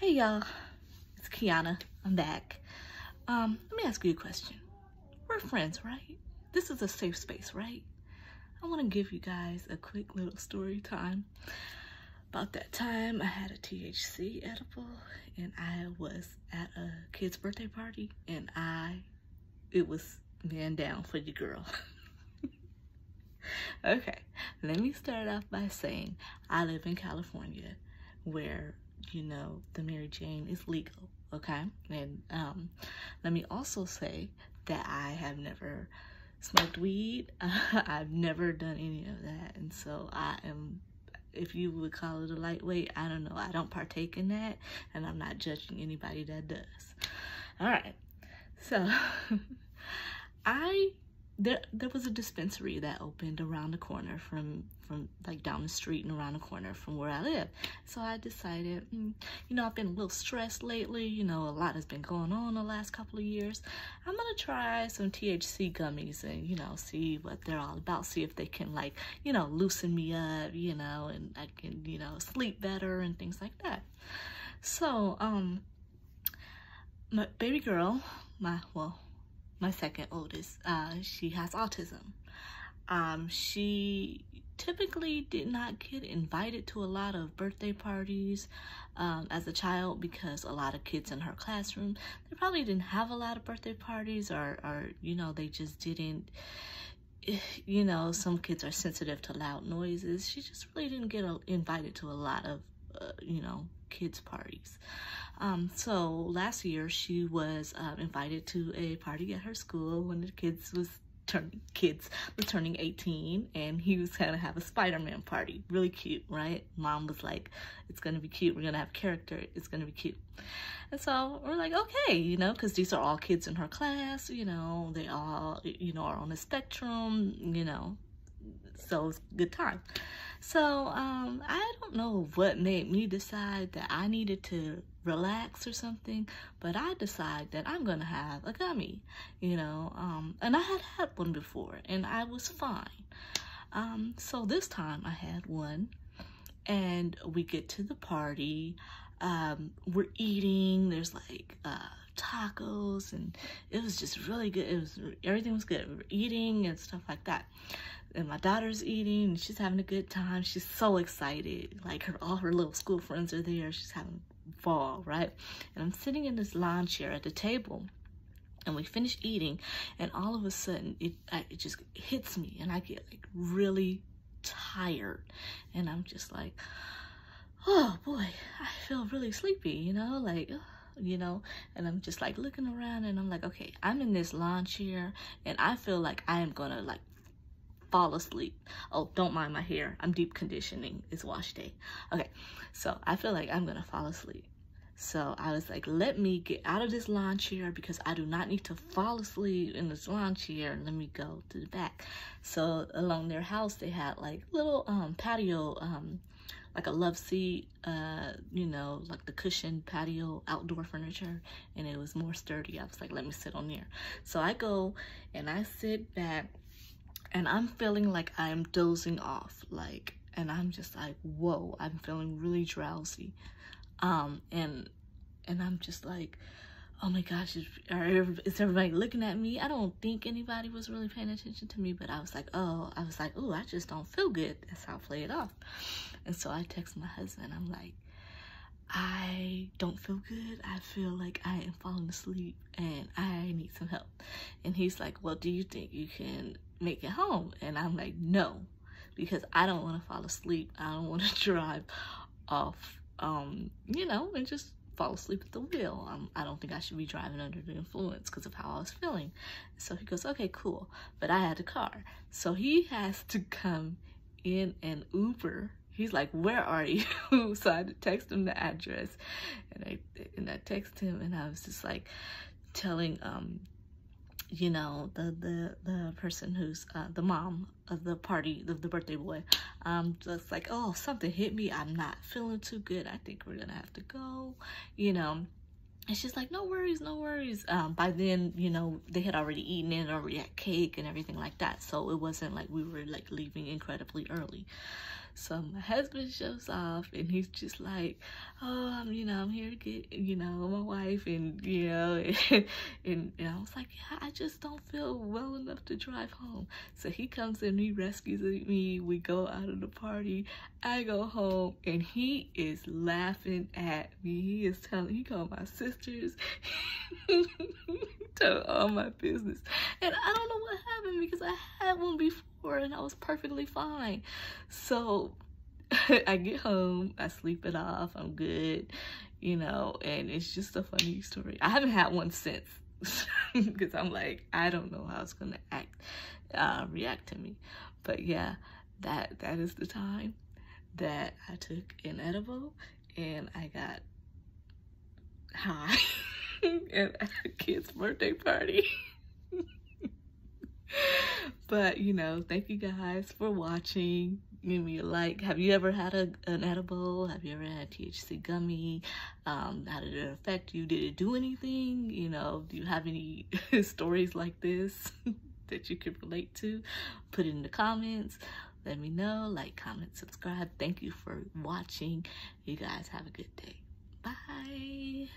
Hey y'all, it's Kiana. I'm back. Let me ask you a question. We're friends, right? This is a safe space, right? I want to give you guys a quick little story time. About that time, I had a THC edible, and I was at a kid's birthday party, and it was man down for your girl. Okay, let me start off by saying I live in California, where the Mary Jane is legal, okay? And let me also say that I have never smoked weed. I've never done any of that, and so I am, if you would call it a lightweight, I don't know. I don't partake in that, and I'm not judging anybody that does. All right, so there was a dispensary that opened around the corner from like down the street and around the corner from where I live. So I decided, I've been a little stressed lately. A lot has been going on the last couple of years. I'm gonna try some THC gummies and, see what they're all about. See if they can loosen me up, and I can, sleep better and things like that. So, my baby girl, my second oldest, she has autism. She typically did not get invited to a lot of birthday parties as a child because a lot of kids in her classroom, they probably didn't have a lot of birthday parties or they just didn't, some kids are sensitive to loud noises. She just really didn't get invited to a lot of, kids parties. So last year she was invited to a party at her school when the kids was turning 18, and he was gonna have a Spider-Man party. Really cute, right? Mom was like, it's gonna be cute, we're gonna have character, it's gonna be cute. And so we're like, okay, because these are all kids in her class, they all are on the spectrum, so it's a good time. So I don't know what made me decide that I needed to relax or something, but I decided that I'm gonna have a gummy, and I had one before and I was fine. So this time I had one, and we get to the party, we're eating, there's like tacos, and it was just really good. Everything was good. We were eating and stuff like that. And my daughter's eating, and she's having a good time. She's so excited. Like all her little school friends are there. She's having ball, right? And I'm sitting in this lawn chair at the table, and we finish eating, and all of a sudden it just hits me, and I get like really tired, and I'm just like, oh boy, I feel really sleepy, and I'm just like looking around, and I'm like, okay, I'm in this lawn chair, and I feel like I am gonna like fall asleep. Oh, don't mind my hair. I'm deep conditioning. It's wash day. Okay, so I feel like I'm gonna fall asleep. So I was like, let me get out of this lawn chair because I do not need to fall asleep in this lawn chair. Let me go to the back. So along their house, they had like little patio, like a love seat, like the cushion patio outdoor furniture, and it was more sturdy. I was like, let me sit on there. So I go and I sit back, and I'm feeling like I'm dozing off, and I'm just like, whoa, I'm feeling really drowsy. And I'm just like, oh my gosh, is everybody looking at me? I don't think anybody was really paying attention to me, but I was like, oh, I just don't feel good. That's how I play it off. And so I text my husband. I'm like, I don't feel good. I feel like I am falling asleep and I need some help. And he's like, well, do you think you can make it home? And I'm like, no, because I don't want to fall asleep. I don't want to drive off, and just fall asleep at the wheel. I don't think I should be driving under the influence because of how I was feeling. So he goes, okay, cool. But I had a car. So he has to come in an Uber. He's like, where are you? So I had to text him the address, and I text him, and I was just like telling the person who's the mom of the party, the birthday boy, just like, oh, something hit me, I'm not feeling too good, I think we're gonna have to go, and she's like, no worries, no worries. By then, they had already eaten it, already had cake and everything like that, so it wasn't like we were like leaving incredibly early. So my husband shows off, and he's just like, oh, I'm here to get, my wife, and, and I was like, yeah, I just don't feel well enough to drive home. So he comes in, he rescues me, we go out of the party, I go home, and he is laughing at me. He called my sisters, told all my business, and I don't know what happened because I had one before and I was perfectly fine. So I get home, I sleep it off, I'm good, and it's just a funny story. I haven't had one since because I'm like, I don't know how it's gonna react to me. But yeah, that is the time that I took an edible and I got high at a kid's birthday party. But thank you guys for watching. Give me a like. Have you ever had an edible? Have you ever had THC gummy? How did it affect you? Did it do anything? Do you have any stories like this that you could relate to? Put it in the comments. Let me know. Like, comment, subscribe. Thank you for watching. You guys have a good day. Bye.